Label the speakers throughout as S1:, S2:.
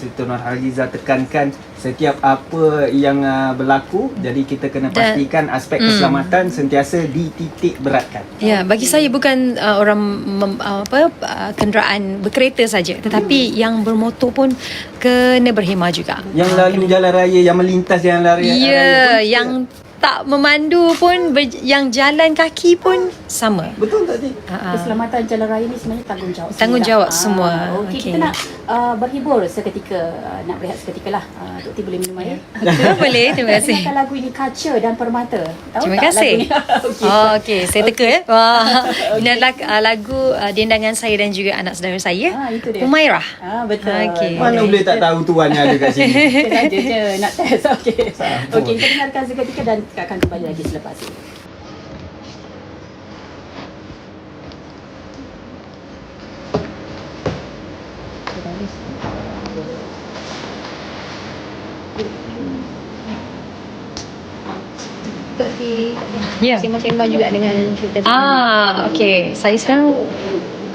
S1: Siti Nurhaliza tekankan setiap apa yang berlaku, jadi kita kena pastikan aspek keselamatan sentiasa dititik beratkan.
S2: Ya, bagi saya bukan kenderaan berkereta saja, tetapi yang bermotor pun kena berhemah juga.
S1: Yang lalu jalan raya, yang melintas jalan raya,
S2: yang tak memandu pun, yang jalan kaki pun sama.
S1: Betul tak, Cik?
S3: Keselamatan jalan raya ni sebenarnya
S2: Tanggungjawab semua.
S3: Okey, kita nak berhibur seketika, nak berehat seketika lah. Tok T boleh minum air?
S2: Boleh, terima kasih.
S3: Dengarkan lagu ini, Kaca dan Permata. Tahu
S2: Terima
S3: tak
S2: kasih.
S3: lagu ni?
S2: Okey, saya teka ya. Wah, ini adalah lagu dendangan saya dan juga anak saudara saya,
S3: Itu dia.
S2: Humairah.
S3: Betul.
S2: Okey.
S1: Mana boleh tak tahu tuannya ada kat sini.
S3: Sengaja je nak test. Okey. Okey, kita dengarkan seketika dan kita akan kembali lagi selepas ini.
S2: Ya.
S3: Sembang-sembang juga dengan cerita.
S2: Okey. Saya sekarang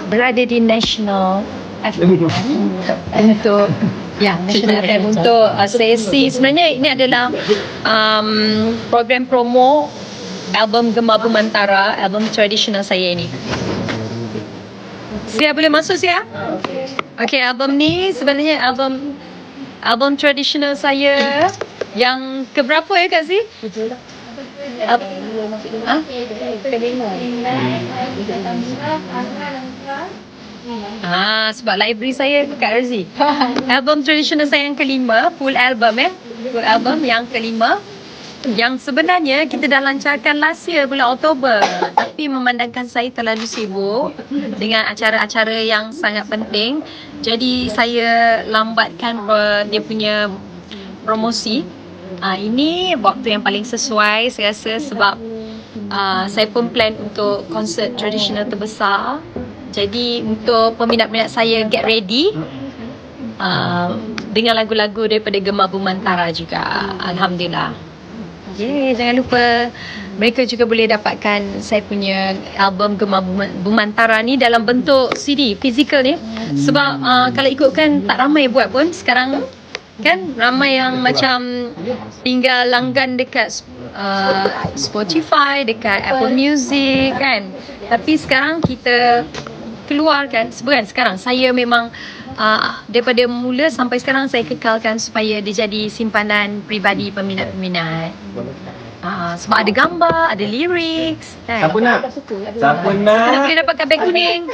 S2: berada di National FM untuk National FM untuk sesi. Sebenarnya ini adalah program promo album Gemar Bumantara, album tradisional saya ini. Sia boleh masuk Sia? Okey, album ni sebenarnya album tradisional saya yang keberapa ya Kak Zee? Sebab library saya Kak Razi. Album tradisional saya yang kelima, full album yang kelima. Yang sebenarnya kita dah lancarkan last year bulan Oktober, tapi memandangkan saya terlalu sibuk dengan acara-acara yang sangat penting, jadi saya lambatkan dia punya promosi. Ini waktu yang paling sesuai saya rasa, sebab saya pun plan untuk konsert tradisional terbesar. Jadi untuk peminat-peminat saya, get ready dengan lagu-lagu daripada Gemar Bumantara juga. Alhamdulillah. Jangan lupa mereka juga boleh dapatkan saya punya album Gemar Bumantara ni dalam bentuk CD, fizikal ni. Sebab kalau ikutkan tak ramai buat pun sekarang kan, ramai yang macam tinggal langgan dekat Spotify, dekat Apple Music kan. Tapi sekarang kita keluarkan, sekarang saya memang daripada mula sampai sekarang saya kekalkan supaya dia jadi simpanan peribadi peminat-peminat. Sebab ada gambar, ada lyrics kan?
S1: Siapa nak?
S2: Boleh dapatkan beg kuning.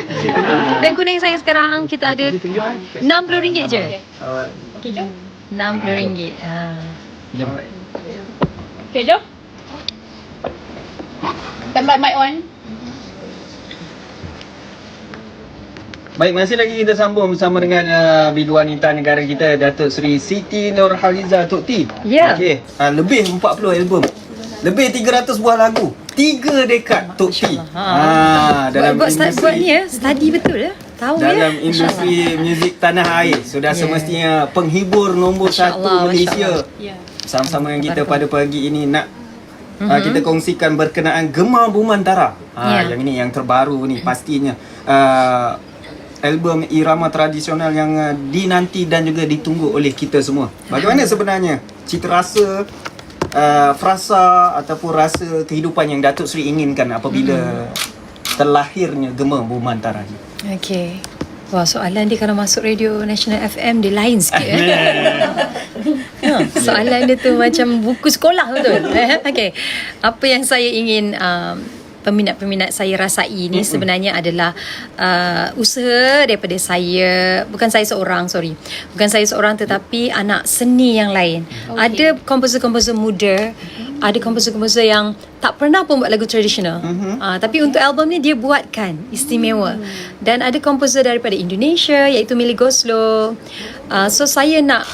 S2: Beg kuning saya sekarang kita ada RM60 je. RM60.
S3: Okay, jom. Tambah mic on.
S1: Baik, masih lagi kita sambung bersama dengan bidu wanita negara kita, Datuk Seri Siti Nurhaliza Tok T.
S2: Ya.
S1: Okey, lebih 40 album, lebih 300 buah lagu, 3 dekad Tok T.
S2: Dalam buat ni study betul ya. Tahu
S1: dalam industri muzik tanah air sudah semestinya penghibur nombor 1 Malaysia. Sama-sama dengan kita pada pagi ini nak kita kongsikan berkenaan Gemar Bumantara. Yang ini yang terbaru ni pastinya. Album irama tradisional yang dinanti dan juga ditunggu oleh kita semua. Bagaimana sebenarnya cita rasa, frasa ataupun rasa kehidupan yang Datuk Seri inginkan apabila terlahirnya Gemar Bumantara ni?
S2: Okey. Wah, soalan dia kalau masuk radio National FM dia lain sikit. Soalan dia tu macam buku sekolah betul. Okey. Apa yang saya ingin peminat-peminat saya rasai ni sebenarnya adalah usaha daripada saya, bukan saya seorang tetapi anak seni yang lain. Ada komposer-komposer muda, ada komposer-komposer yang tak pernah pun buat lagu tradisional, tapi untuk album ni dia buatkan istimewa. Dan ada komposer daripada Indonesia iaitu Millie Goslow. So saya nak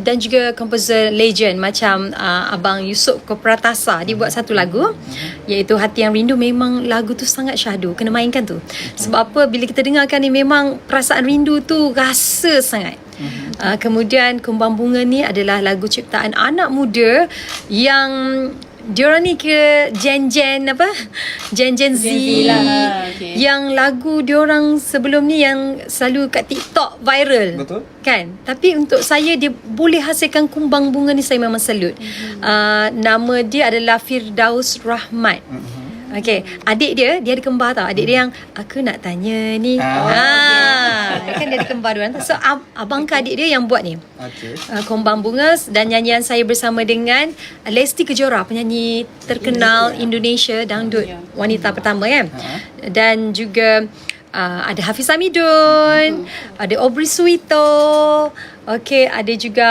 S2: dan juga komposer legend macam Abang Yusof Kopratasa, dia buat satu lagu iaitu Hati Yang Rindu. Memang lagu tu sangat syahdu, kena mainkan tu. Sebab apa, bila kita dengarkan ni memang perasaan rindu tu rasa sangat. Kemudian Kumbang Bunga ni adalah lagu ciptaan anak muda yang diorang ni ke Gen apa? Gen Z
S3: lah, okay.
S2: Yang lagu diorang sebelum ni yang selalu kat TikTok viral.
S1: Betul.
S2: Kan? Tapi untuk saya dia boleh hasilkan kumbang bunga ni, saya memang salut. Nama dia adalah Firdaus Rahmat. Okay, adik dia ada kembar tau. Adik dia yang aku nak tanya ni. Kan dia ada kembar dua. So abang ke adik dia yang buat ni.
S1: Okey.
S2: Kumbang bunga, dan nyanyian saya bersama dengan Lesti Kejora, penyanyi terkenal Indonesia, dangdut wanita pertama kan. Dan juga ada Hafiz Hamidun, ada Aubrey Suito. Okey, ada juga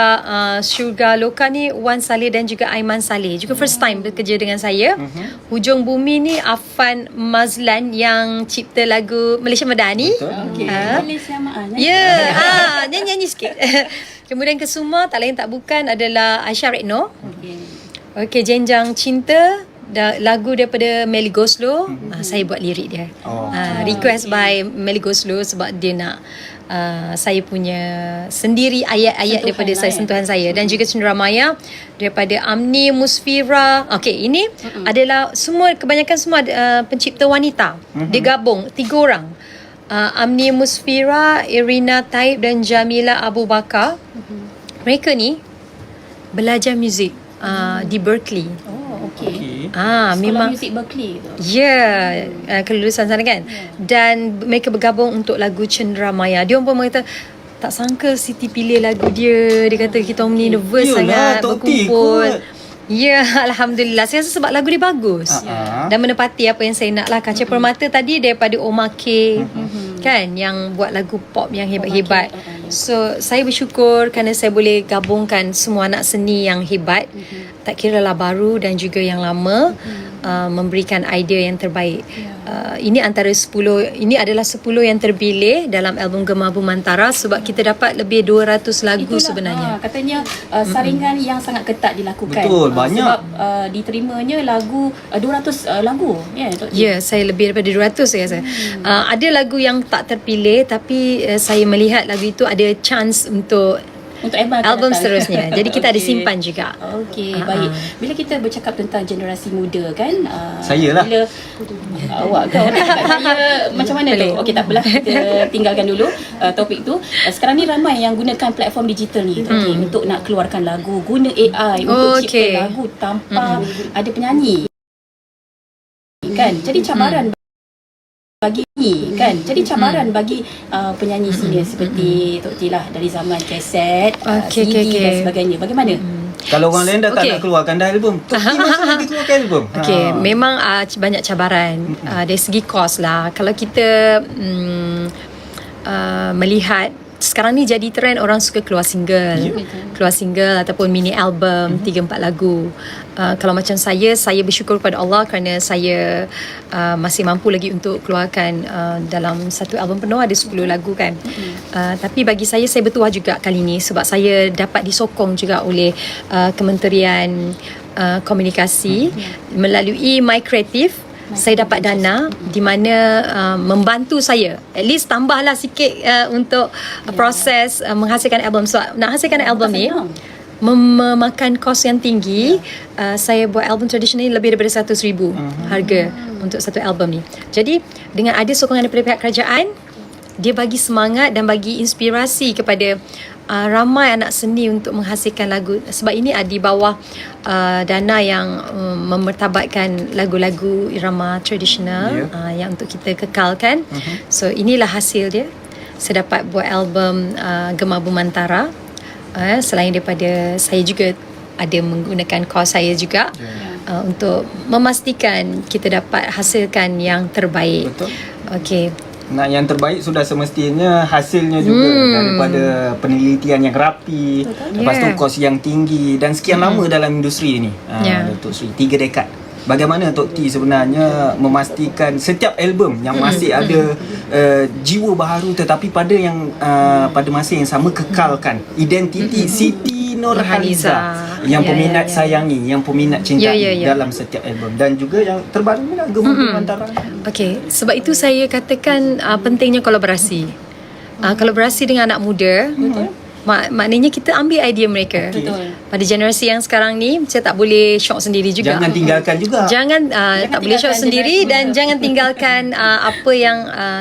S2: Syurga Loka ni, Wan Saleh dan juga Aiman Saleh. Juga first time bekerja dengan saya. Hujung Bumi ni Afan Mazlan yang cipta lagu Malaysia Madani.
S3: Okey. Boleh selamat
S2: Nyanyi sikit. Kemudian Kesuma tak lain tak bukan adalah Aisyah Retno. Okey, Jenjang Cinta, lagu daripada Melly Goslow. Saya buat lirik dia. Request by Melly Goslow sebab dia nak saya punya sendiri ayat-ayat daripada saya, sentuhan saya. Dan juga Cenderamaya daripada Amni Musfira. Okey, ini adalah kebanyakan semua pencipta wanita. Dia gabung 3 orang. Amni Musfira, Irina Taib dan Jamila Abu Bakar. Mereka ni belajar muzik di Berkeley.
S3: Okey.
S2: Memang
S3: muzik Berkeley tu.
S2: Kelulusan sana kan. Dan mereka bergabung untuk lagu Cenderamaya. Dia pun kata tak sangka Siti pilih lagu dia. Dia kata kita ni nervous sangat berkumpul. Alhamdulillah. Saya rasa sebab lagu dia bagus. Dan menepati apa yang saya nak lah. Kaca Permata tadi daripada Omar K. Kan, yang buat lagu pop yang hebat-hebat. So saya bersyukur kerana saya boleh gabungkan semua anak seni yang hebat. Tak kira lah baru dan juga yang lama, memberikan idea yang terbaik. Ini antara 10, ini adalah 10 yang terpilih dalam album Gemar Bumantara sebab kita dapat lebih 200 lagu. Itulah, sebenarnya.
S3: Katanya saringan yang sangat ketat dilakukan.
S1: Betul, banyak.
S3: Sebab diterimanya lagu 200 lagu.
S2: Saya lebih daripada 200 saya rasa. Ada lagu yang tak terpilih tapi saya melihat lagu itu ada chance untuk album seterusnya. Jadi kita ada simpan juga.
S3: Okey, baik. Bila kita bercakap tentang generasi muda kan,
S1: saya lah.
S3: Bila awak kau saya macam mana tu? Okey, tak apalah, kita tinggalkan dulu topik tu. Sekarang ni ramai yang gunakan platform digital ni untuk nak keluarkan lagu, guna AI untuk cipta lagu tanpa ada penyanyi. Kan? Jadi cabaran bagi penyanyi senior seperti Tok T lah, dari zaman kaset, CD dan sebagainya. Bagaimana?
S1: Kalau orang lain dah tak nak keluarkan dah album, Tok T masih lagi keluarkan album.
S2: Memang banyak cabaran dari segi kos lah. Kalau kita melihat sekarang ni jadi trend orang suka keluar single ataupun mini album 3-4 lagu. Kalau macam saya bersyukur kepada Allah kerana saya masih mampu lagi untuk keluarkan dalam satu album penuh ada 10 lagu kan. Tapi bagi saya bertuah juga kali ni sebab saya dapat disokong juga oleh Kementerian Komunikasi melalui My Creative. Saya dapat dana di mana membantu saya at least tambahlah sikit untuk proses menghasilkan album. So nak hasilkan album ni memakan kos yang tinggi. Saya buat album tradisional ni lebih daripada 100,000 harga untuk satu album ni. Jadi dengan ada sokongan daripada pihak kerajaan, dia bagi semangat dan bagi inspirasi kepada ramai anak seni untuk menghasilkan lagu. Sebab ini di bawah dana yang memertabatkan lagu-lagu irama tradisional yang untuk kita kekalkan. So inilah hasil dia. Saya dapat buat album Gemar Bumantara. Selain daripada saya juga ada menggunakan kos saya juga untuk memastikan kita dapat hasilkan yang terbaik.
S1: Betul.
S2: Okey.
S1: Nak yang terbaik sudah semestinya hasilnya juga daripada penelitian yang rapi. Lepas tu kos yang tinggi dan sekian lama dalam industri ni. Datuk Sri 3 dekad. Bagaimana Tok T sebenarnya memastikan setiap album yang masih ada jiwa baharu tetapi pada masa yang sama kekalkan identiti Siti Nurhaliza yang peminat sayangi, yang peminat cintai dalam setiap album, dan juga yang terbaru ni lah Gemar Bumantara.
S2: Okey, sebab itu saya katakan pentingnya kolaborasi. Kolaborasi dengan anak muda maknanya kita ambil idea mereka.
S3: Betul.
S2: Pada generasi yang sekarang ni, saya tak boleh shock sendiri juga.
S1: Jangan tinggalkan juga.
S2: Jangan tak boleh shock
S3: tinggalkan
S2: sendiri
S3: generasi
S2: dan
S3: muda.
S2: jangan tinggalkan apa yang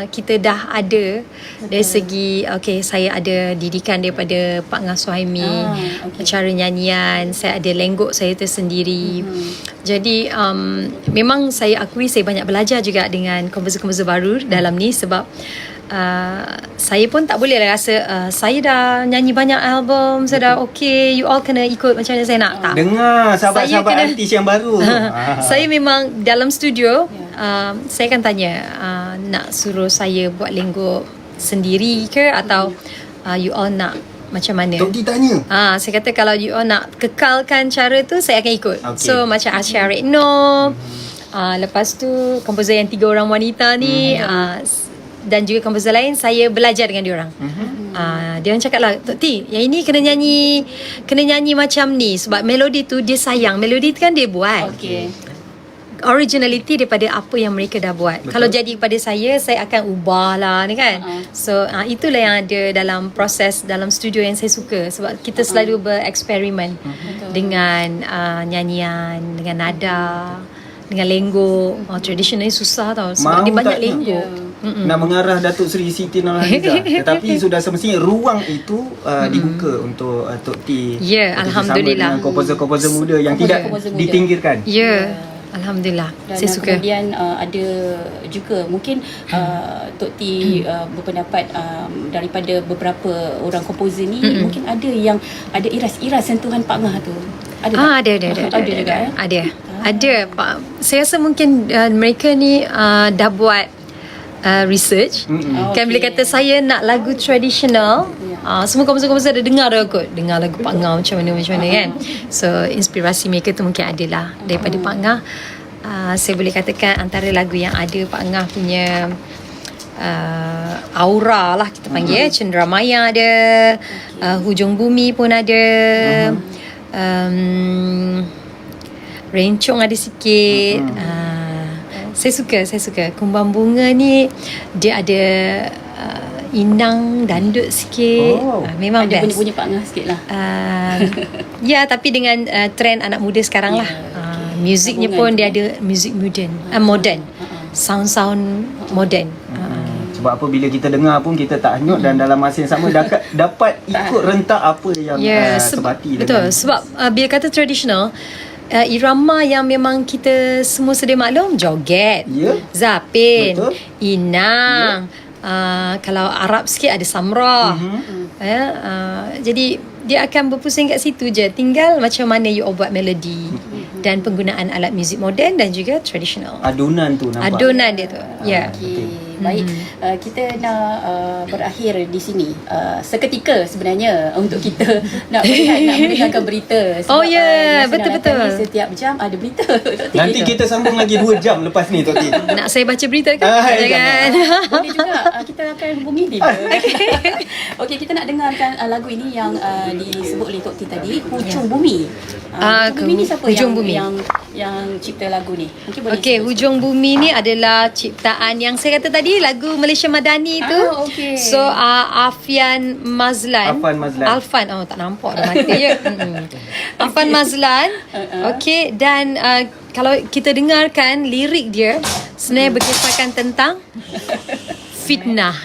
S2: kita dah ada dari segi saya ada didikan daripada Pak Ngah Suhaimi, cara nyanyian, saya ada lenggok saya tersendiri. Jadi memang saya akui saya banyak belajar juga dengan komposer-komposer baru dalam ni sebab saya pun tak boleh lah rasa saya dah nyanyi banyak album, saya dah you all kena ikut macam mana saya nak. Tak.
S1: Dengar sahabat-sahabat
S2: Saya kena-
S1: artis yang baru.
S2: Saya memang dalam studio saya akan tanya nak suruh saya buat lenggok sendiri ke atau you all nak macam mana?
S1: Tok T tanya.
S2: Saya kata kalau you all nak kekalkan cara tu saya akan ikut.
S1: Okay.
S2: So macam Asya Retno, lepas tu komposer yang 3 orang wanita ni, dan juga komposer lain saya belajar dengan diorang. Dia orang cakap lah, Tok T, yang ini kena nyanyi macam ni sebab melodi tu dia sayang. Melodi tu kan dia buat.
S3: Okey.
S2: Originality daripada apa yang mereka dah buat.
S1: Betul.
S2: Kalau jadi kepada saya akan ubah lah ni kan. So itulah yang ada dalam proses dalam studio yang saya suka sebab kita selalu bereksperimen dengan nyanyian, dengan nada, dengan lenggok. Tradisional ni susah tau sebab
S1: Mahu
S2: dia banyak
S1: tak
S2: lenggok.
S1: nak mengarah Datuk Seri Siti Nurhaliza. Tetapi sudah semestinya ruang itu dibuka untuk Tok T.
S2: Ya, Alhamdulillah.
S1: Bersama dengan komposer-komposer muda yang tidak
S3: Komposer muda.
S1: ditinggirkan.
S2: Ya, Alhamdulillah.
S3: Dan
S2: Saya suka.
S3: kemudian ada juga mungkin Tok T berpendapat daripada beberapa orang komposer ni mungkin ada yang ada iras-iras sentuhan Pak Ngah tu. Ada tak?
S2: Ada
S3: juga.
S2: Ada Pak. Saya rasa mungkin mereka ni dah buat research. Kan bila kata saya nak lagu tradisional, semua komposer-komposer ada dengar kot. Dengar lagu Pak Ngah macam mana kan. So inspirasi mereka tu mungkin adalah daripada Pak Ngah. Saya boleh katakan antara lagu yang ada Pak Ngah punya aura lah kita panggil Cenderamaya ada, Hujung Bumi pun ada, Rencong ada sikit. Saya suka Kumbang Bunga ni dia ada inang dandut sikit. Memang
S3: Ada
S2: best.
S3: bunyi-bunyi Pak Ngah sikit lah.
S2: Ya, tapi dengan trend anak muda sekarang lah. Musiknya pun dia ada muzik modern. Sound modern.
S1: Sebab apa bila kita dengar pun kita tak hanyut dan dalam masa yang sama dapat ikut rentak apa yang sebati
S2: betul. Sebab bila kata traditional, irama yang memang kita semua sedia maklum, joget, zapin,
S1: Betul.
S2: inang, kalau Arab sikit ada samrah. Jadi dia akan berpusing kat situ je. Tinggal macam mana you buat melodi dan penggunaan alat muzik moden dan juga tradisional.
S1: Adunan tu nampak.
S2: Adunan dia tu. Ya.
S3: Okey. Baik, kita nak berakhir di sini. Seketika sebenarnya untuk kita nak mendengarkan berita. Sebab,
S2: Oh, ya,
S3: Nasional
S2: betul-betul.
S3: FM ni setiap jam ada berita.
S1: Nanti kita sambung lagi 2 jam lepas ni Tok T.
S2: Nak saya baca berita ke?
S1: Jangan.
S3: Boleh juga, kita akan hubungi dia. Okey, kita nak dengarkan lagu ini yang disebut oleh Tok T tadi, Hujung Bumi. Hujung Bumi ni siapa
S2: Hujung Bumi.
S3: yang cipta lagu ni? Mungkin boleh
S2: Okey,
S3: sebut.
S2: Hujung Bumi ni adalah ciptaan yang saya kata tadi, lagu Malaysia Madani tu.
S3: Okey.
S2: So Afian Mazlan. Alfan, tak nampak dah mata je. Afan Mazlan. Okey, dan kalau kita dengarkan lirik dia sebenarnya berkisahkan tentang fitnah.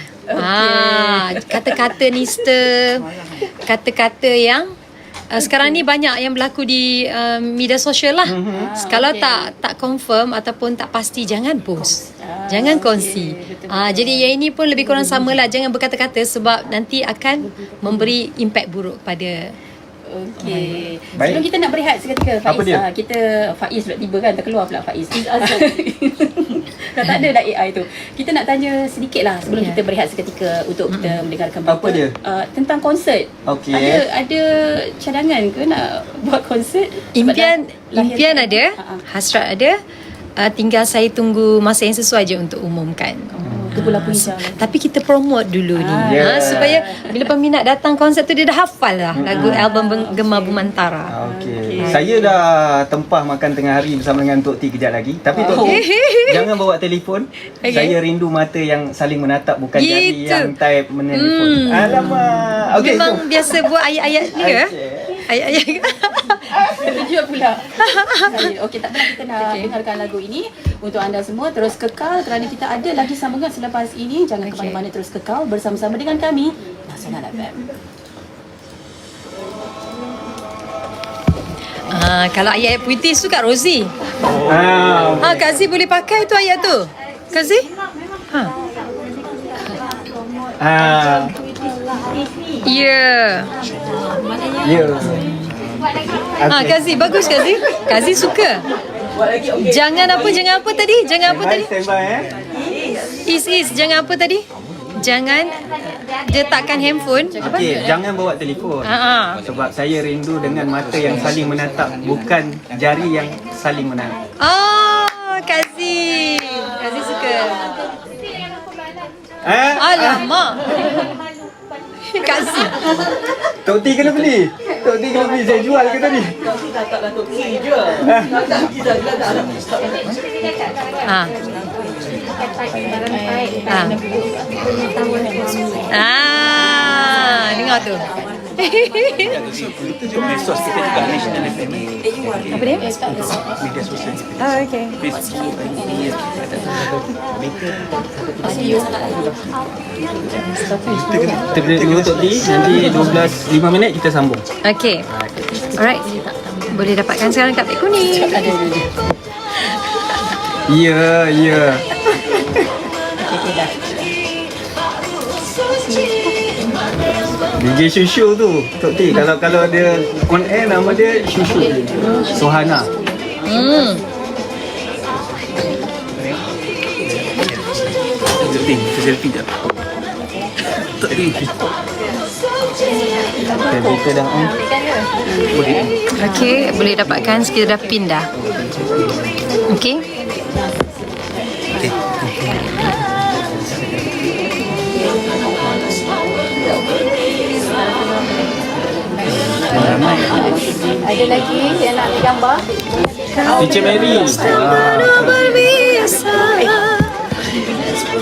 S2: Kata-kata nista, kata-kata yang sekarang ni banyak yang berlaku di media sosial lah. Kalau tak confirm ataupun tak pasti, jangan post, jangan kongsi. Jadi yang ini pun lebih kurang sama lah. Jangan berkata-kata sebab nanti akan memberi impak buruk pada.
S3: Okey.
S1: Baik.
S3: Sebelum kita nak berehat seketika, Faiz,
S1: Apa dia?
S3: kita Faiz pula tiba kan, terkeluar pula Faiz. Dah tak ada dah AI tu. Kita nak tanya sedikit lah sebelum kita berehat seketika untuk kita mendengarkan berita.
S1: Apa dia?
S3: Tentang konsert.
S1: Okey.
S3: Ada cadangan ke nak buat konsert? Sebab
S2: Impian
S3: dah
S2: ada, hasrat ada. Tinggal saya tunggu masa yang sesuai je untuk umumkan.
S3: Kepulauan Punjab.
S2: Tapi kita promote dulu ni
S1: Yeah.
S2: supaya bila peminat datang konsert tu dia dah hafal lah lagu album Gemar Bumantara.
S1: Okey. Saya dah tempah makan tengah hari bersama dengan Tok T kejap lagi. Tapi Tok T, jangan bawa telefon.
S2: Okay.
S1: Saya rindu mata yang saling menatap, bukan jari
S2: Gitu.
S1: yang type menelpon. Alamak. Okey.
S2: Memang biasa buat ayat-ayat dia.
S1: Okey.
S2: Ayat-ayat.
S3: Tujuan pula. Okey, tak apalah, kita nak dengarkan lagu ini untuk anda semua. Terus kekal kerana kita ada lagi sambungan selepas ini. Jangan ke mana-mana, terus kekal bersama-sama dengan kami Nasional FM.
S2: Kalau ayat puitis tu Kak Rozi.
S1: Ah,
S2: Kak Z boleh pakai tu ayat tu. Kak Z? Ya.
S1: Ya.
S2: Kak Z, bagus Kak Z. Kak Z suka. Jangan apa tadi? Jangan apa tadi?
S1: Stand by,
S2: Is, jangan apa tadi? Jangan letakkan handphone.
S1: Okey, jangan bawa telefon. Sebab saya rindu dengan mata yang saling menatap, bukan jari yang saling menatap.
S2: Kak Z. Kak Z suka. Alamak. Kak Z.
S1: Tok T kena beli. Tok T kena beli. Saya jual ke tadi?
S2: Dengar tu.
S4: Medsos kita juga Nasional FM.
S2: Apa dia?
S4: Media sosial.
S2: Okay.
S4: Facebook.
S1: Kita break dulu Tok T. Nanti 12:05 minit kita sambung.
S2: Okay. Alright. Boleh dapatkan sekarang kat Pek Kuning.
S1: Ya, ya. DJ Shushu tu Tok T, kalau dia on air nama dia Shushu Sohana.
S4: Selfie jap. Tak ada.
S1: Kita dah on.
S2: Okay. Boleh dapatkan kita dah pin dah. Okay.
S3: Ada lagi yang nak ambil gambar?
S1: Teacher Mary.
S2: Berbiasa.
S3: 10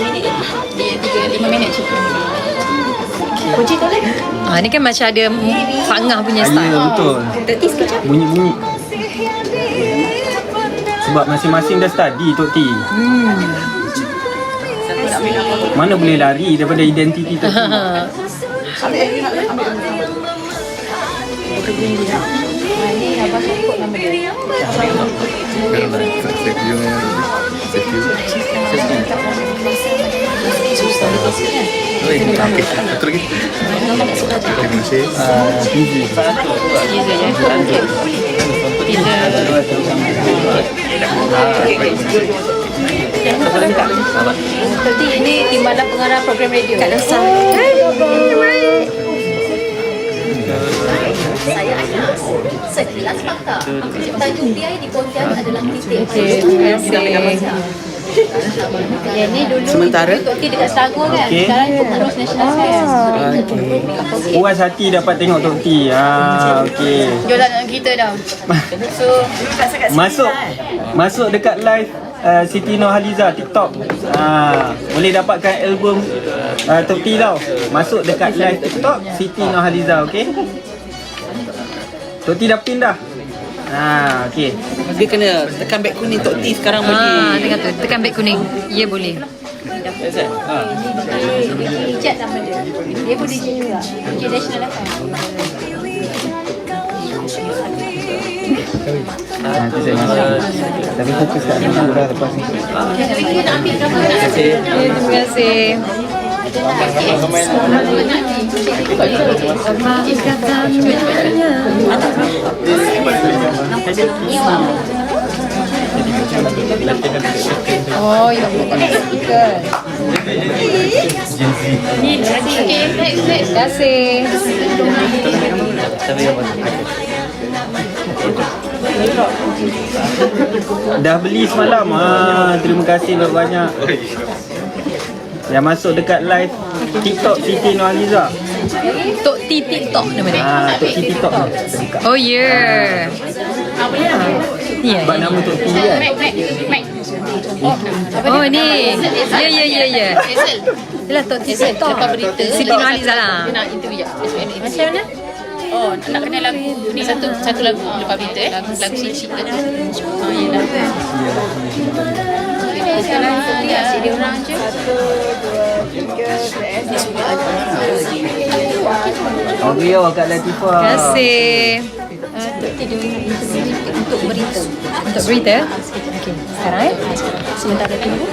S3: minit. 5 minit cukup. Kunci tu lah.
S2: Ni kan macam ada Fangah punya
S1: Ya,
S2: style.
S1: betul.
S3: Tetis kejap.
S1: Bunyi-bunyi. Sebab masing-masing dah study Tok T. Mana boleh lari daripada identiti Tok T.
S3: Ini abang sebut nama dia.
S4: Satu lagi. Terima kasih.
S3: Jadi ini timbalan pengarah program radio.
S2: Kak Rosa.
S5: Saya Aina. Sekilas fakta. Tajuk PI di Pontianak adalah titik.
S2: Terima kasih.
S3: Yang ni dulu
S4: Sementara?
S3: Tok T dekat Selangor kan.
S1: Okey.
S3: Sekarang pengurus Nasional FM.
S1: Puas hati dapat tengok Tok T. Okey.
S3: Jualan dengan kita dah. So
S1: Masuk dekat live Siti Nurhaliza TikTok. Boleh dapatkan album Tok T tau. Masuk dekat live TikTok Siti Nurhaliza, okey? Tok T dah pin dah. Okey.
S4: Dia kena tekan beg kuning Tok T sekarang bagi.
S2: Dengar tu. Tekan beg kuning. Ya, boleh.
S3: Ijat nama dia. Dia pun DJ juga. DJ Nasional FM.
S1: Nanti saya masuk. Tapi fokus kat ni dah lepas ni.
S3: Kita nak ambil gambar.
S2: Terima kasih. Oh, ya bukan speaker. Terima kasih.
S1: Dah beli semalam. Terima kasih banyak. Yang masuk dekat live TikTok Siti Nurhaliza.
S2: Tok T TikTok nama dia.
S1: Tok Siti TikTok ni. Terbuka.
S2: Oh ya. Ya.
S1: Sebab nama Tok Siti kan.
S2: Oh ni. Ya. Yalah Tok T TikTok. Siti Nurhaliza lah.
S6: Nak interview macam mana? Oh, nak kenal lagu ni satu lagu lepas berita lagu Siti kan. Oh, yalah. Sekarang asyik dia orang je.
S1: Oh, Rio Kak Latifah.
S2: Terima kasih.
S6: Untuk berita.
S2: Untuk berita. Okey, sekarang
S6: Sementara tunggu.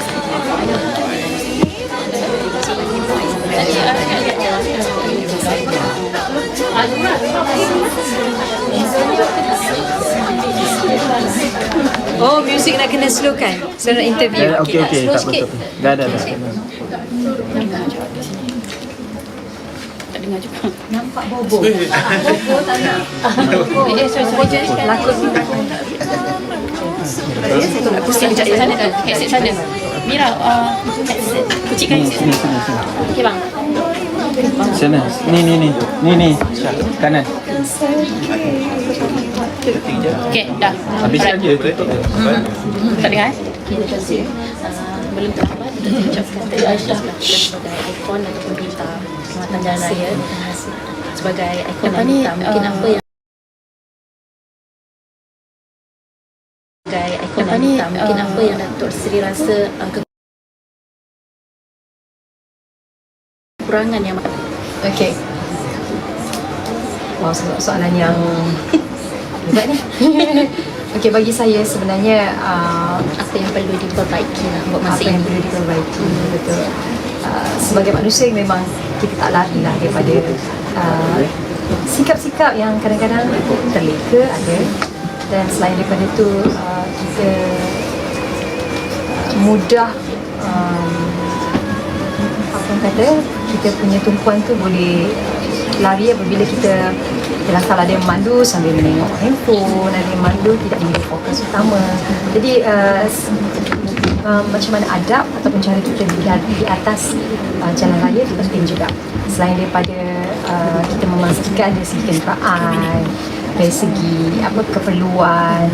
S2: Oh, muzik nak kena slow kan? Saya nak interview.
S1: Okey. Tak apa. Dah.
S3: Tak dengar juga.
S6: Nampak bobo. Bobo tak nak. Sorry.
S2: Lakon.
S3: Akustik sekejap sana tu. Headset sana. Mira, headset. Kucingkan headset.
S1: Sini.
S3: Okey bang.
S1: Sana. Ni. Kanan.
S3: Okey, dah.
S1: Habiskan je. Tutup je.
S3: Tak dengar?
S6: Terima kasih. Belum terlambat untuk mengucapkan terima kasih sebagai ikon ataupun duta Perkhidmatan Jalan Raya. Sebagai ikon dan duta, mungkin apa yang sebagai ikon dan duta, mungkin apa yang Datuk Seri rasa kekurangan yang
S2: Okey. Wow, soalan yang hebat ni. Okey, bagi saya sebenarnya
S6: apa yang perlu diperbaiki lah buat masa
S2: apa yang
S6: ini.
S2: perlu diperbaiki, betul. Sebagai manusia memang kita tak lari lah daripada sikap-sikap yang kadang-kadang terleka ada, dan selain daripada itu kita mudah apa orang kata, kita punya tumpuan tu boleh lari apabila kita kalau ada yang mandu sambil menengok handphone, ada yang mandu tidak menjadi fokus utama. Jadi macam mana adab ataupun cara kita di atas jalan raya itu penting juga. Selain daripada kita memastikan dari segi kenderaan, dari segi keperluan,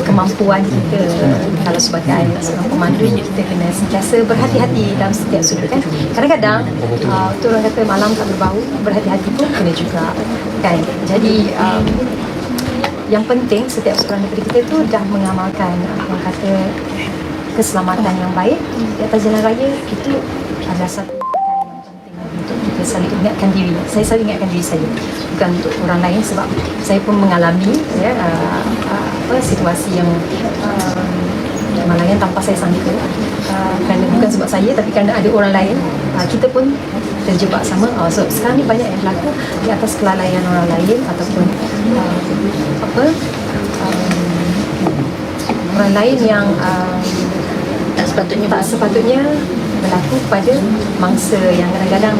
S2: kemampuan kita, kalau sebagai seorang pemandu kita kena sentiasa berhati-hati dalam setiap sudut kan. Kadang-kadang tu orang kata malam tak berbau, berhati-hati pun kena juga kan. Jadi yang penting setiap seorang daripada kita tu dah mengamalkan orang kata keselamatan yang baik di atas jalan raya. Itu adalah satu perkara yang penting untuk kita selalu ingatkan diri. Saya selalu ingatkan diri saya, bukan untuk orang lain, sebab saya pun mengalami situasi yang malangan tanpa saya sangka, kerana bukan sebab saya tapi kerana ada orang lain, kita pun terjebak sama. So sekarang ni banyak yang berlaku di atas kelalaian orang lain ataupun orang lain yang tak sepatutnya berlaku pada mangsa yang kadang-kadang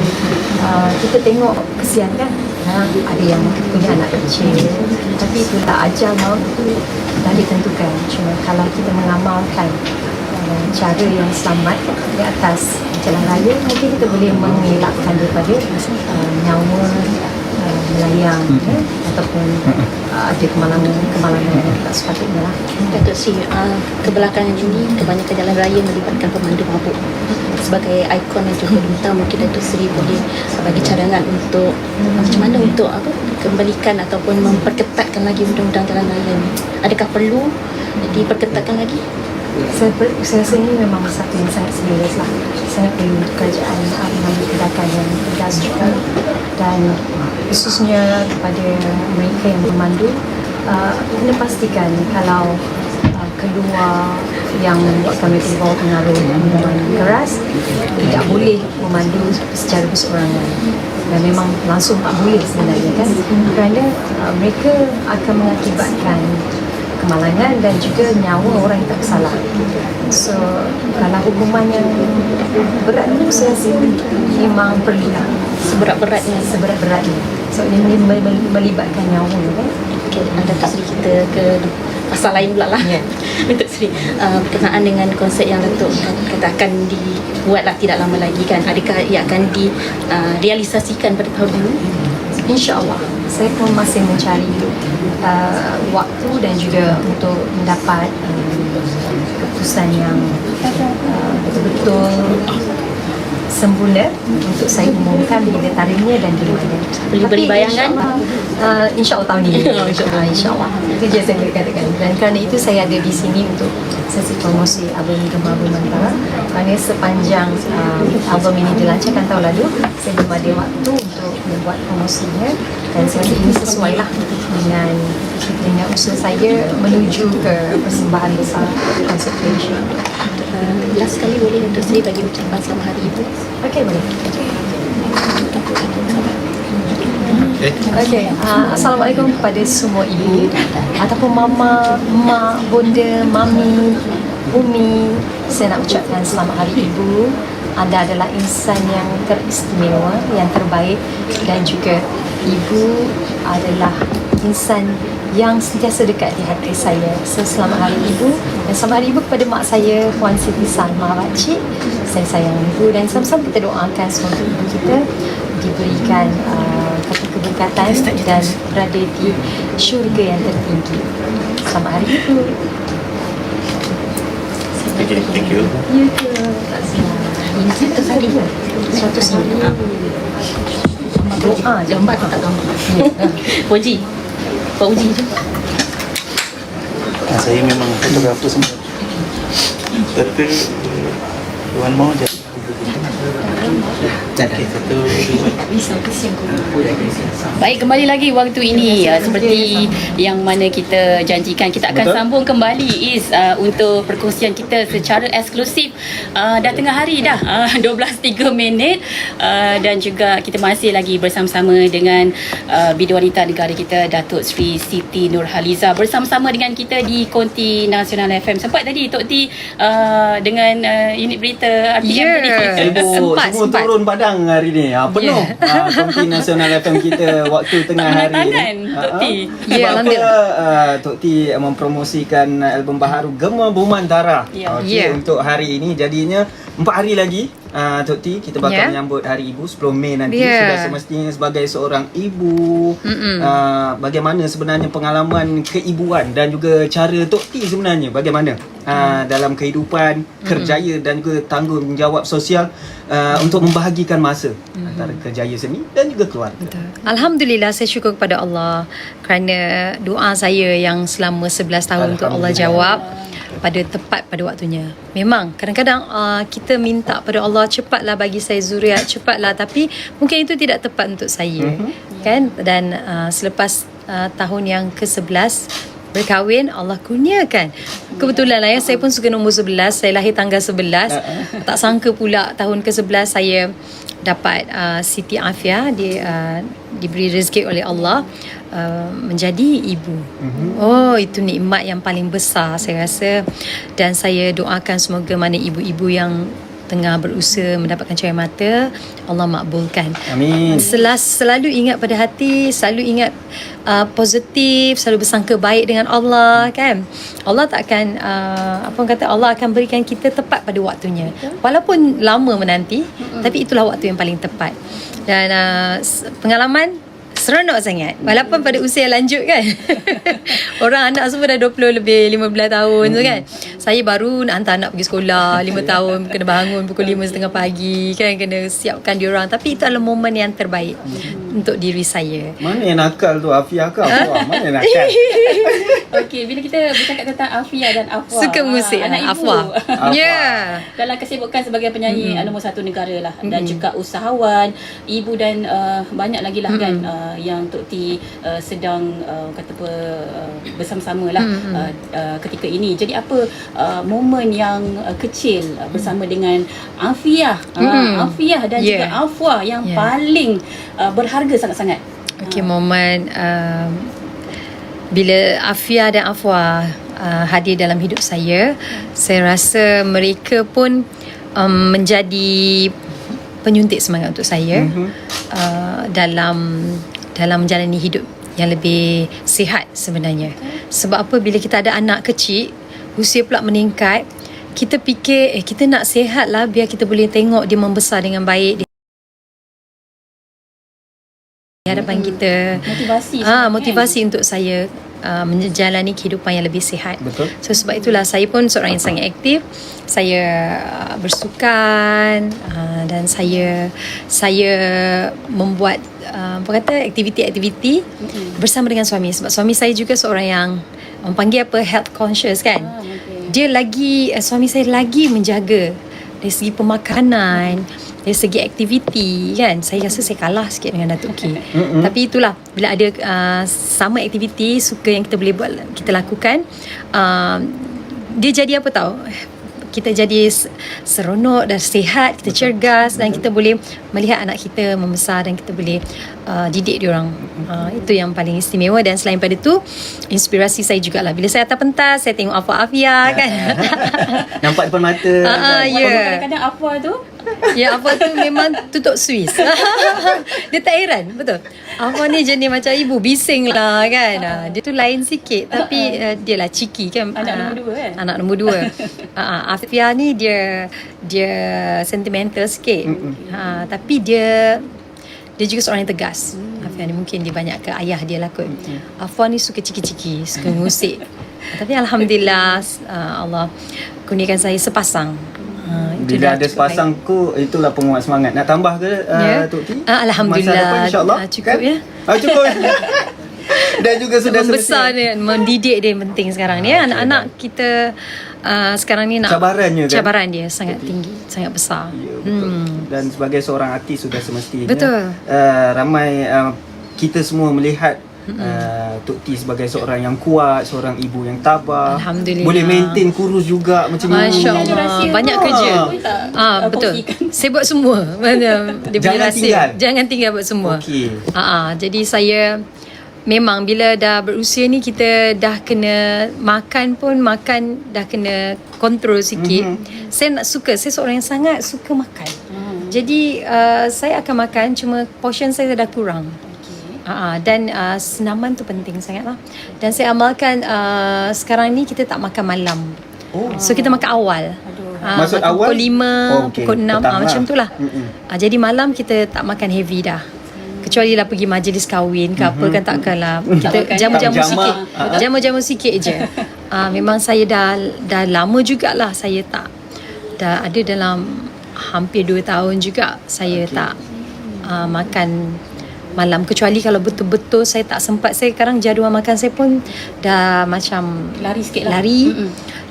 S2: kita tengok kesian kan. Ada yang punya anak kecil, tapi itu tak ajal maut itu dah ditentukan. Cuma kalau kita mengamalkan cara yang selamat di atas jalan raya, mungkin kita boleh mengelakkan daripada nyawa melayang ataupun ada kemalangan yang tak sepatutnya lah.
S6: Datuk Seri, kebelakangan ini kebanyakan jalan raya melibatkan pemandu mabuk. Sebagai ikon dan juga duta, mungkin Datuk Seri boleh bagi cadangan untuk macam mana untuk kembalikan ataupun memperketatkan lagi undang-undang jalan raya ni. Adakah perlu diperketatkan lagi?
S2: Saya rasa ini memang satu yang sangat serius lah. Sangat perlu kerajaan mengambil tindakan yang tegas juga, dan khususnya kepada mereka yang memandu, kena pastikan kalau keluar yang membuatkan mereka dibawa pengaruh minuman keras, tidak boleh memandu secara berseorangan, dan memang langsung tak boleh sebenarnya kan, kerana mereka akan mengakibatkan kemalangan dan juga nyawa orang yang tak bersalah. So kalau hukuman yang berat itu saya rasa memang perlu seberat-beratnya. So ini melibatkan nyawa kan.
S6: Okay, Datuk Seri kita ke pasal lain pula lah. Untuk Sri berkenaan dengan konsert yang Datuk kata akan dibuat lah tidak lama lagi kan, adakah ia akan direalisasikan pada tahun ini?
S2: InsyaAllah. Saya pun masih mencari waktu dan juga untuk mendapat keputusan yang betul-betul sempurna untuk saya umumkan bila tariknya dan di mana.
S6: Boleh beri bayangan?
S2: InsyaAllah tahun ini. InsyaAllah. Itu je saya boleh katakan. Dan kerana itu saya ada di sini untuk sesi promosi album Gemar Bumantara. Kerana sepanjang album ini dilancarkan tahun lalu, saya belum ada waktu untuk membuat promosinya, dan saya rasa ini sesuai lah dengan usaha saya menuju ke persembahan besar konsert Malaysia.
S6: Last sekali boleh untuk Sri bagi ucapan selamat Hari Ibu.
S2: Okey, boleh. Okey, Assalamualaikum kepada semua ibu ataupun mama, mak, bonda, mami, umi. Saya nak ucapkan selamat Hari Ibu. Anda adalah insan yang teristimewa, yang terbaik, dan juga ibu adalah insan yang sentiasa dekat di hati saya. So, selamat Hari Ibu, dan selamat Hari Ibu kepada mak saya, Puan Siti Salma Pakcik. Saya sayang ibu, dan sama-sama kita doakan semoga ibu kita diberikan keberkatan dan berada di syurga yang tertinggi. Selamat Hari Ibu.
S4: Okay, thank you.
S2: You too.
S6: Ini kita tadi 100 doa gambar tak gambar. Uji. Pak Uji je.
S4: Saya memang fotografer semua. Tapi one more je. Okay, satu, dua.
S3: Baik, kembali lagi waktu ini seperti yang mana kita janjikan, kita akan sambung kembali untuk perkongsian kita secara eksklusif dah tengah hari dah 12.03 dan juga kita masih lagi bersama-sama dengan Bidang Wanita Negara kita, Datuk Sri Siti Nurhaliza, bersama-sama dengan kita di Konti Nasional FM. Sempat tadi Tok T dengan unit berita RTM tadi.
S1: Semua turun padang hari ni. Penuh Konti Nasional FM kita waktu tengah hari
S3: Tangan,
S1: ni.
S3: Tok T.
S1: Sebab apa Tok T mempromosikan album baharu Gemar Bumantara untuk hari ini. Jadinya 4 hari lagi Tok T kita bakal menyambut Hari Ibu 10 Mei nanti. Sudah semestinya sebagai seorang ibu, bagaimana sebenarnya pengalaman keibuan dan juga cara Tok T sebenarnya bagaimana dalam kehidupan, kerjaya dan juga tanggungjawab sosial untuk membahagikan masa antara kerjaya seni dan juga keluarga.
S2: Alhamdulillah, saya syukur kepada Allah kerana doa saya yang selama 11 tahun tu Allah jawab tepat pada waktunya. Memang kadang-kadang kita minta pada Allah, cepatlah bagi saya zuriat, cepatlah, tapi mungkin itu tidak tepat untuk saya. Kan? Dan selepas tahun yang ke-11 berkahwin, Allah kurniakan. Kebetulan lah saya pun suka nombor 11, saya lahir tanggal 11. Tak sangka pula tahun ke-11 saya dapat Siti Afia, diberi rezeki oleh Allah menjadi ibu. Oh, itu nikmat yang paling besar saya rasa, dan saya doakan semoga mana ibu-ibu yang tengah berusaha mendapatkan cahaya mata, Allah makbulkan.
S1: Amin.
S2: Selalu ingat pada hati, selalu ingat positif, selalu bersangka baik dengan Allah, kan? Allah tak akan Allah akan berikan kita tepat pada waktunya. Walaupun lama menanti, tapi itulah waktu yang paling tepat. Dan pengalaman seronok sangat walaupun pada usia lanjut kan. Orang anak semua dah 20 lebih 15 tahun tu kan. Saya baru nak hantar anak pergi sekolah 5 tahun, kena bangun pukul 5:30 pagi kan, kena siapkan diorang. Tapi itu adalah momen yang terbaik untuk diri saya.
S1: Mana yang nakal tu, Afia ke Afwa? Mana yang nakal?
S3: Okey, bila kita bercakap tentang Afia dan Afwa,
S2: suka musik
S3: anak ibu.
S2: Afwa. Ya.
S3: Dalam kesibukan sebagai penyanyi nombor 1 negara lah, dan juga usahawan, ibu, dan banyak lagi lah kan yang Tok T sedang bersama-sama lah ketika ini. Jadi apa momen yang kecil bersama dengan Afia dan juga Afwa yang paling berharga sangat-sangat?
S2: Okey, momen bila Afia dan Afwa hadir dalam hidup saya rasa mereka pun menjadi penyuntik semangat untuk saya dalam menjalani hidup yang lebih sihat sebenarnya. Sebab apa, bila kita ada anak kecil, usia pula meningkat, kita fikir kita nak sihat lah biar kita boleh tengok dia membesar dengan baik di hadapan kita.
S3: Motivasi
S2: Motivasi untuk saya menjalani kehidupan yang lebih sihat.
S1: Betul.
S2: So sebab itulah saya pun seorang yang sangat aktif. Saya bersukan dan saya membuat aktiviti-aktiviti bersama dengan suami. Sebab suami saya juga seorang yang orang panggil health conscious kan. Dia lagi suami saya lagi menjaga dari segi pemakanan, dari segi aktiviti kan. Saya rasa saya kalah sikit dengan Datuk K. Tapi itulah, bila ada sama aktiviti suka yang kita boleh buat, kita lakukan, dia jadi apa tahu, kita jadi seronok dan sihat, kita cergas dan kita boleh melihat anak kita membesar dan kita boleh didik dia orang. Itu yang paling istimewa. Dan selain pada tu, inspirasi saya jugalah bila saya atas pentas, saya tengok Afia kan.
S1: Nampak depan mata.
S3: Kadang-kadang apa tu
S2: Ya, apa tu memang tutup Swiss. Dia tak heran, betul. Apa ni jenis macam ibu, bising lah kan. Dia tu lain sikit, tapi dia lah cheeky kan.
S3: Anak nombor 2 kan.
S2: Anak nombor 2. Afia ni dia sentimental sikit. Tapi dia juga seorang yang tegas. Afia ni mungkin dia banyak ke ayah dia lah kot. Afia ni suka ciki-ciki, suka ngusik. Tapi alhamdulillah, Allah kurniakan saya sepasang.
S1: Bila ada sepasang ku, itulah penguat semangat. Nak tambah ke Tok T?
S2: Alhamdulillah.
S1: Masa depan insyaAllah
S2: Cukup
S1: kan?
S2: ya.
S1: Cukup. Dan juga sudah
S2: membesar dia, mendidik dia yang penting sekarang ni. Anak-anak kita sekarang ni nak cabaran dia sangat tinggi, sangat besar.
S1: Ya, betul. Dan sebagai seorang artis sudah semestinya
S2: betul.
S1: Ramai kita semua melihat Tok T sebagai seorang yang kuat, seorang ibu yang tabah.
S2: Alhamdulillah.
S1: Boleh maintain kurus juga macam ni.
S2: Masya-Allah. Banyak kerja. Betul. Saya buat semua. Dia punya rahsia. Jangan tinggal buat semua.
S1: Okey.
S2: Jadi saya memang bila dah berusia ni, kita dah kena makan dah kena kontrol sikit. Saya seorang yang sangat suka makan. Jadi saya akan makan, cuma portion saya dah kurang. Dan senaman tu penting sangat lah. Dan saya amalkan sekarang ni kita tak makan malam. So kita makan awal.
S1: Maksud awal?
S2: Pukul 5, pukul 6 macam tu lah. Jadi malam kita tak makan heavy dah. Kecuali lah pergi majlis kahwin ke apa kan, takkanlah kita jamu-jamu sikit je. Memang saya dah lama jugalah saya tak, dah ada dalam hampir 2 tahun juga saya tak makan malam, kecuali kalau betul-betul saya tak sempat. Saya sekarang jadual makan saya pun dah macam
S3: lari sikit lah.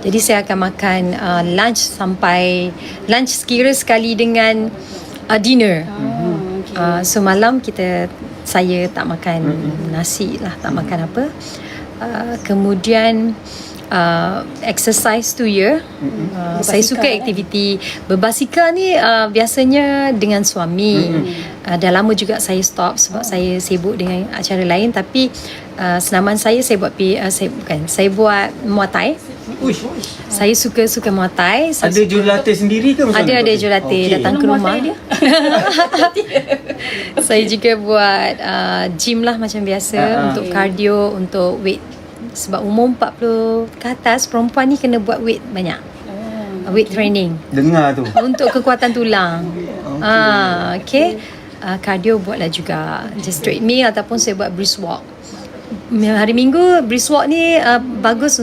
S2: Jadi saya akan makan lunch sekira sekali dengan dinner. So malam saya tak makan nasi lah, tak makan apa. Kemudian exercise tu ya. Saya suka aktiviti berbasikal ni biasanya dengan suami. Dah lama juga saya stop sebab saya sibuk dengan acara lain. Tapi senaman saya buat saya buat Muay Thai. Saya suka Muay Thai.
S1: Ada jurulatih sendiri ke?
S2: Ada jurulatih datang ke rumah. Saya juga buat gym lah macam biasa, untuk cardio, untuk weight. Sebab umur 40 ke atas, perempuan ni kena buat weight banyak. Weight training.
S1: Dengar tu.
S2: Untuk kekuatan tulang. Okay. Cardio buatlah juga. Just treadmill ataupun saya buat brisk walk. Hari Minggu brisk walk ni bagus,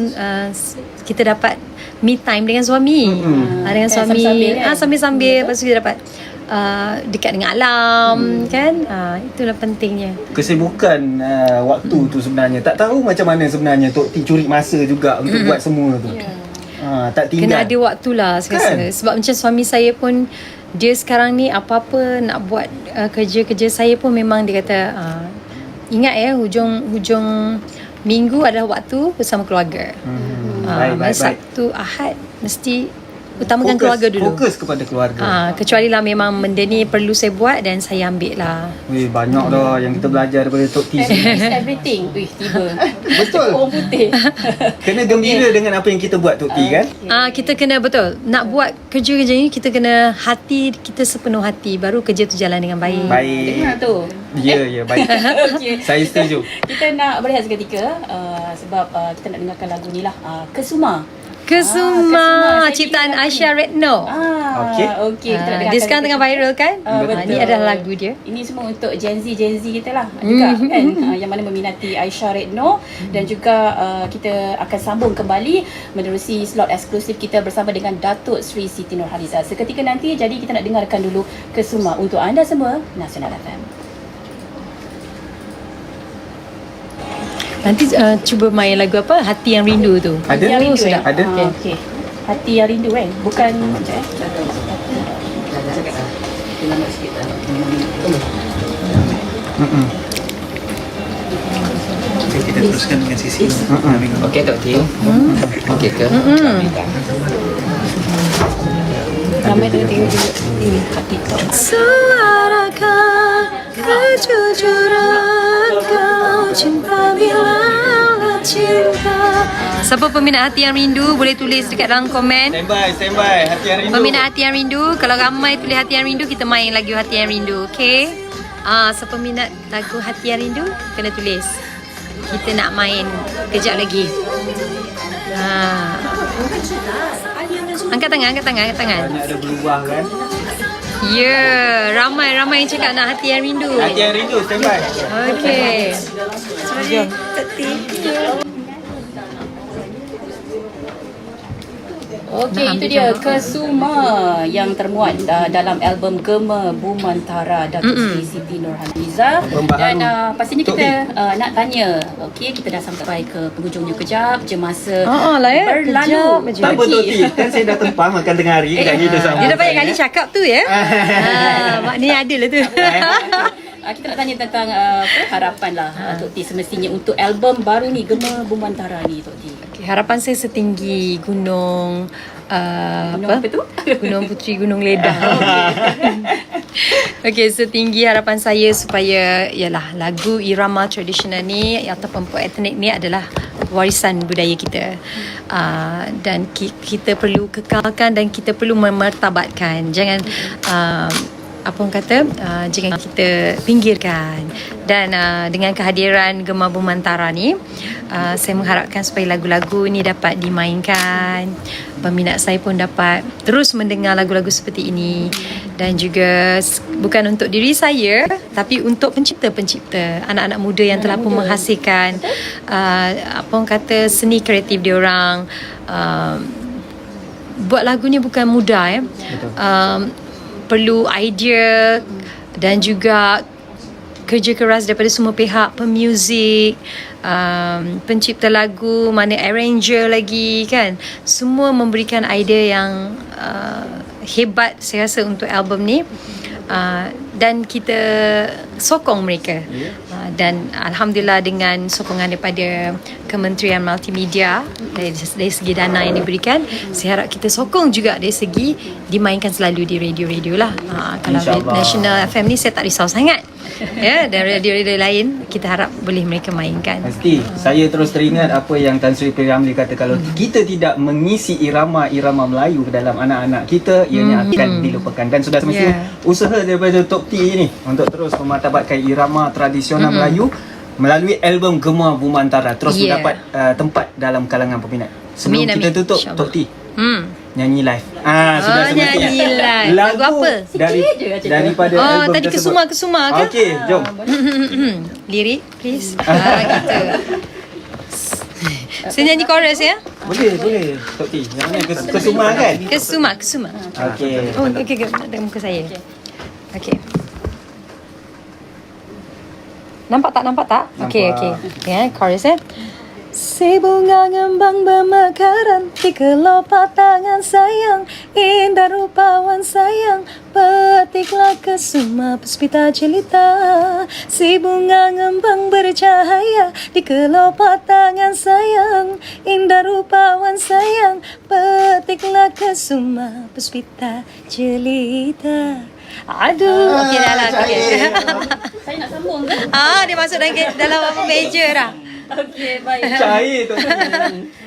S2: kita dapat me time dengan suami. Dengan suami sambil-sambil lepas tu kita dapat dekat dengan alam kan. Itulah pentingnya.
S1: Kesibukan waktu tu sebenarnya, tak tahu macam mana sebenarnya Tok T curi masa juga untuk buat semua tu. Tak tinggal.
S2: Kena ada waktu lah saya rasa. Sebab macam suami saya pun, dia sekarang ni apa-apa nak buat kerja-kerja saya pun memang dia kata ingat hujung minggu adalah waktu bersama keluarga.
S1: Baik.
S2: Sabtu, Ahad mesti utamakan keluarga dulu.
S1: Fokus kepada keluarga.
S2: Kecuali lah memang benda ni perlu saya buat dan saya ambil lah.
S1: Banyak dah yang kita belajar daripada Tok T.
S3: Everything. Tiba.
S1: Betul.
S3: Orang putih.
S1: Kena gembira dengan apa yang kita buat, Tok T, kan?
S2: Kita kena betul nak buat kerja-kerja ni, kita kena hati kita sepenuh hati, baru kerja tu jalan dengan baik.
S3: Dengar tu.
S1: Ya, baik.
S3: Okay.
S1: Saya setuju.
S3: Kita nak berehat seketika sebab kita nak dengarkan lagu ni lah. Kesuma.
S2: Kesuma,
S3: Saya
S2: ciptaan
S3: ingat
S2: Aisyah Retno.
S3: Okey. Kita nak dengarkan
S2: Dia sekarang tengah viral kan?
S3: Betul.
S2: Ini adalah lagu dia.
S3: Ini semua untuk Gen Z kita lah juga kan, yang mana meminati Aisyah Retno. Dan juga kita akan sambung kembali menerusi slot eksklusif kita bersama dengan Datuk Sri Siti Nurhaliza seketika nanti. Jadi kita nak dengarkan dulu Kesuma untuk anda semua, Nasional FM.
S2: Nanti cuba main lagu apa? Hati yang rindu tu.
S1: Ada?
S3: Hati yang rindu,
S2: sudah.
S1: Ada.
S3: Okey. Hati yang rindu kan? Bukan
S4: Okay, kita teruskan dengan sisi.
S7: Okey Tok T. Okey ke?
S3: ramai tengok ini hati kau.
S2: Suarakan kejujuran kau, cinta bila cinta. Siapa peminat Hati Yang Rindu boleh tulis dekat dalam komen.
S1: Standby. Hati yang rindu.
S2: Peminat Hati Yang Rindu, kalau ramai tulis Hati Yang Rindu, kita main lagu Hati Yang Rindu, okey? Siapa peminat lagu Hati Yang Rindu, kena tulis. Kita nak main kejap lagi. Angkat tangan.
S1: Banyak ada berubah kan.
S2: Ya, ramai yang cakap nak Hati Yang Rindu.
S1: Hati yang rindu, standby.
S2: Okey.
S3: Okey, itu dia Kesuma yang termuat dalam album Gema Bumantara Datuk Seri Siti Nurhaliza. Dan pastinya kita nak tanya, okey, kita dah sampai ke penghujungnya kejap, je masa
S2: lah ya,
S3: berlalu.
S2: kejap je.
S1: Tak betul, Ti. Kan saya dah tempah makan tengah hari. Dah kita sama.
S2: Dia dah banyak kali cakap tu ya. Maknanya ada lah tu.
S3: Kita nak tanya tentang harapan lah Tok T semestinya untuk album baru ni, Gema Bumantara ni, Tok T.
S2: Okay, harapan saya setinggi gunung
S3: Gunung apa tu?
S2: Gunung Puteri, Gunung Ledang. Okey, setinggi harapan saya supaya ialah lagu irama tradisional ni ataupun etnik ni adalah warisan budaya kita. Dan kita perlu kekalkan dan kita perlu memertabatkan. Jangan apa orang kata, jangan kita pinggirkan. Dan dengan kehadiran Gema Bumantara ni, saya mengharapkan supaya lagu-lagu ni dapat dimainkan, peminat saya pun dapat terus mendengar lagu-lagu seperti ini. Dan juga bukan untuk diri saya, tapi untuk pencipta-pencipta, anak-anak muda yang telah pun menghasilkan apa orang kata, seni kreatif diorang. Buat lagu ni bukan mudah ya. Perlu idea dan juga kerja keras daripada semua pihak, pemuzik, pencipta lagu, mana arranger lagi kan. Semua memberikan idea yang hebat saya rasa untuk album ni. Dan kita sokong mereka. Dan Alhamdulillah dengan sokongan daripada Kementerian Multimedia dari segi dana yang diberikan, saya harap kita sokong juga dari segi dimainkan selalu di radio-radio lah. Kalau National FM ni saya tak risau sangat. Ya, dan radio-radio lain kita harap boleh mereka mainkan.
S1: Pasti. Saya terus teringat apa yang Tan Sri P. Ramlee kata, kalau kita tidak mengisi irama-irama Melayu ke dalam anak-anak kita, ianya akan dilupakan. Dan sudah semestinya usaha daripada Tok T ni untuk terus memartabatkan irama tradisional Melayu melalui album Gema Bumantara terus mendapat tempat dalam kalangan peminat. Sebelum kita tutup, Tok T, nyanyi live. Sudah semestinya.
S2: Nyanyi live. Lagu apa?
S1: Daripada album
S2: tadi
S1: tersebut.
S2: Kesuma ke?
S1: Okey, jom.
S2: Lirik please. Gitu. Saya nyanyi chorus ya.
S1: Boleh. Tok T. Yang mana Kesuma kan?
S2: Kesuma.
S1: Okey.
S2: Okey, tengok muka saya. Okey. Nampak tak? Okey. Ya, chorus ya. Si bunga ngembang bermekaran di kelopak tangan sayang, indah rupawan sayang, petiklah kesuma puspita jelita. Si bunga ngembang bercahaya di kelopak tangan sayang, indah rupawan sayang, petiklah kesuma puspita jelita. Aduh, okey dah lah. Okay.
S3: Saya nak sambung ke?
S2: Dia masuk dalam apa meja dah.
S3: Okey, baik.
S1: Cair tu.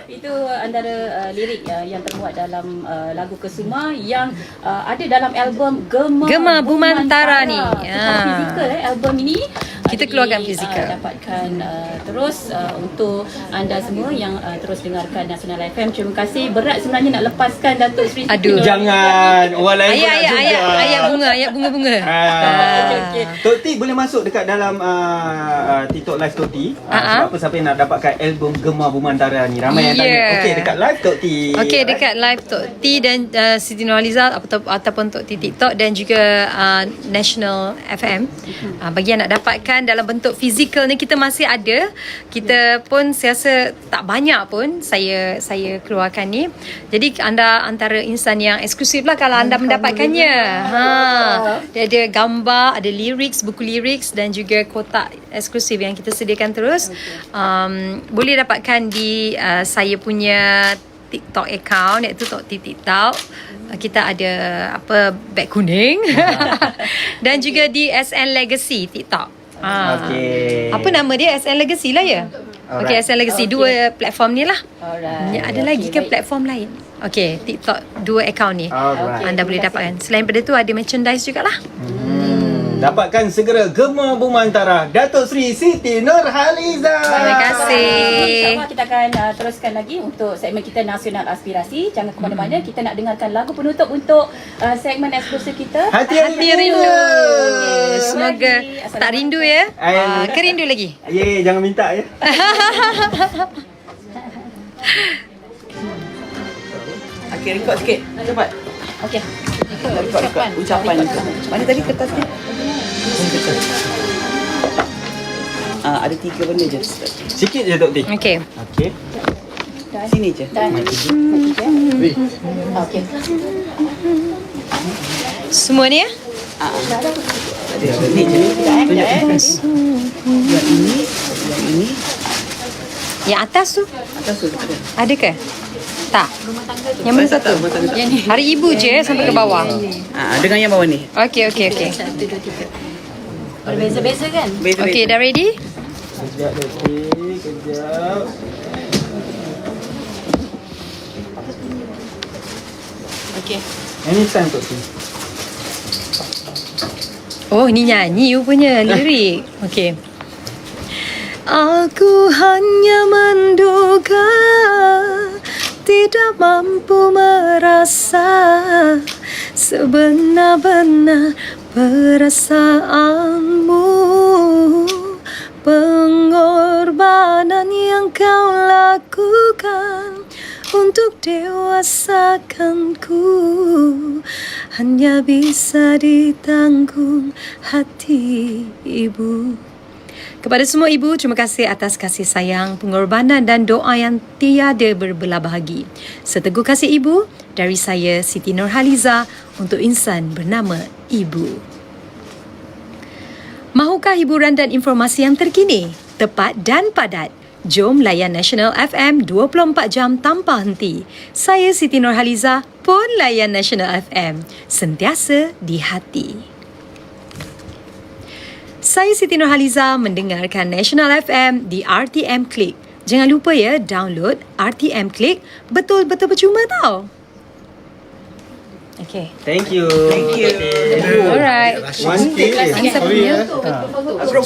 S3: Itu antara lirik yang termuat dalam lagu Kesuma yang ada dalam album
S2: Gema Bumantara ni.
S3: Fizikal album ini
S2: Kita keluarkan fizikal.
S3: Dapatkan terus untuk anda semua yang terus dengarkan Nasional FM. Terima kasih. Berat sebenarnya nak lepaskan Datuk Seri Siti
S2: Aduh.
S1: Jangan. Orang lain pun nak juga.
S2: Ayat bunga.
S3: Okey.
S1: Tok T boleh masuk dekat dalam TikTok live Tok T. Sebab apa siapa yang nak dapatkan album Gema Bumantara ni. Ramai yang tanya. Okey, dekat live Tok T.
S2: Okey, dekat live Tok T dan Siti Nurhaliza ataupun Tok T TikTok dan juga National FM. Bagi yang nak dapatkan dalam bentuk fizikal ni, kita masih ada. Kita pun saya rasa tak banyak pun saya keluarkan ni. Jadi anda antara insan yang eksklusif lah kalau anda mendapatkannya. Dia ada gambar, ada lyrics, buku lyrics dan juga kotak eksklusif yang kita sediakan terus. Boleh dapatkan di saya punya TikTok account, iaitu Tok T TikTok. Kita ada beg kuning dan juga di SN Legacy TikTok.
S1: Okey.
S2: Apa nama dia? SN Legacy lah ya? Okey, SN Legacy. Dua platform ni lah. Ada lagi ke platform lain? Okey, TikTok dua account ni. Anda boleh dapatkan. Selain daripada tu ada merchandise jugalah.
S1: Dapatkan segera Gema Bumantara Datuk Seri Siti Nurhaliza.
S2: Terima kasih.
S3: InsyaAllah kita akan teruskan lagi untuk segmen kita Nasional Aspirasi. Jangan ke mana-mana. Kita nak dengarkan lagu penutup untuk segmen eksklusif kita.
S1: Hati
S2: Rindu. Semoga tak rindu ya. Ke rindu lagi?
S1: Jangan minta ya.
S8: Okey, rekod sikit. Cepat.
S3: Okey.
S8: Rekod. Ucapan. Mana tadi kertasnya? Ada 3 benda je.
S1: Sikit je Tok T.
S2: Okey.
S8: Sini je.
S3: Okey.
S2: Semua ni ya?
S8: Ada ni je. Yang ini.
S2: Yang atas tu?
S8: Atas tu ada.
S2: Ada ke? Tak. Yang mana satu? Yang ni. Hari Ibu je sampai ke bawah.
S8: Dengan yang bawah ni.
S2: Okey.
S3: 1, 2, 3. Berbeza-beza kan?
S2: Okey, dah ready?
S1: Kejap Tok T. Kejap.
S3: Okey.
S1: Anytime Tok T.
S2: Oh, ni nyanyi rupanya lirik. Okey. Aku hanya menduga, tidak mampu merasa sebenar-benar perasaanmu. Pengorbanan yang kau lakukan untuk dewasakanku hanya bisa ditanggung hati ibu. Kepada semua ibu, terima kasih atas kasih sayang, pengorbanan dan doa yang tiada berbelah bahagi. Seteguh kasih ibu dari saya Siti Nurhaliza untuk insan bernama Ibu. Mahukah hiburan dan informasi yang terkini, tepat dan padat? Jom layan Nasional FM 24 jam tanpa henti. Saya Siti Nurhaliza pun layan Nasional FM, sentiasa di hati. Saya Siti Nurhaliza mendengarkan Nasional FM di RTM Klik. Jangan lupa ya, download RTM Klik. Betul-betul percuma tau. Okay.
S1: Thank you.
S2: Alright.
S1: One thing.
S8: Grup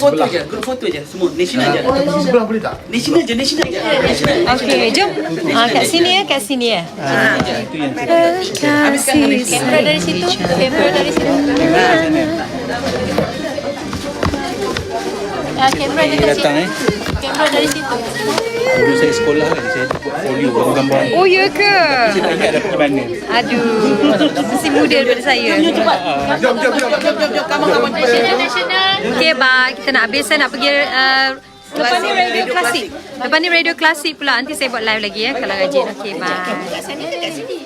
S8: foto je. Semua national je.
S9: Sebelah boleh tak?
S8: National je.
S2: Okay, jom. Kat sini ya, kat sini ya.
S1: Itu yang
S2: Kamera dari situ. Kamera dari situ.
S3: Kamera dekat situ. Kamera dari situ.
S4: Dulu saya sekolah kan, saya ada portfolio gambar-gambar.
S2: Oh, ya ke?
S4: Saya tak ingat dapat di mana.
S2: Aduh, masih muda daripada saya.
S8: Jom.
S2: Okay, bye. Kita nak habis. Saya nak pergi Lepas ni radio klasik. Lepas ni radio klasik pula. Nanti saya buat live lagi ya kalau rajin. Okey, bye.
S5: Kat sana ke kat sini?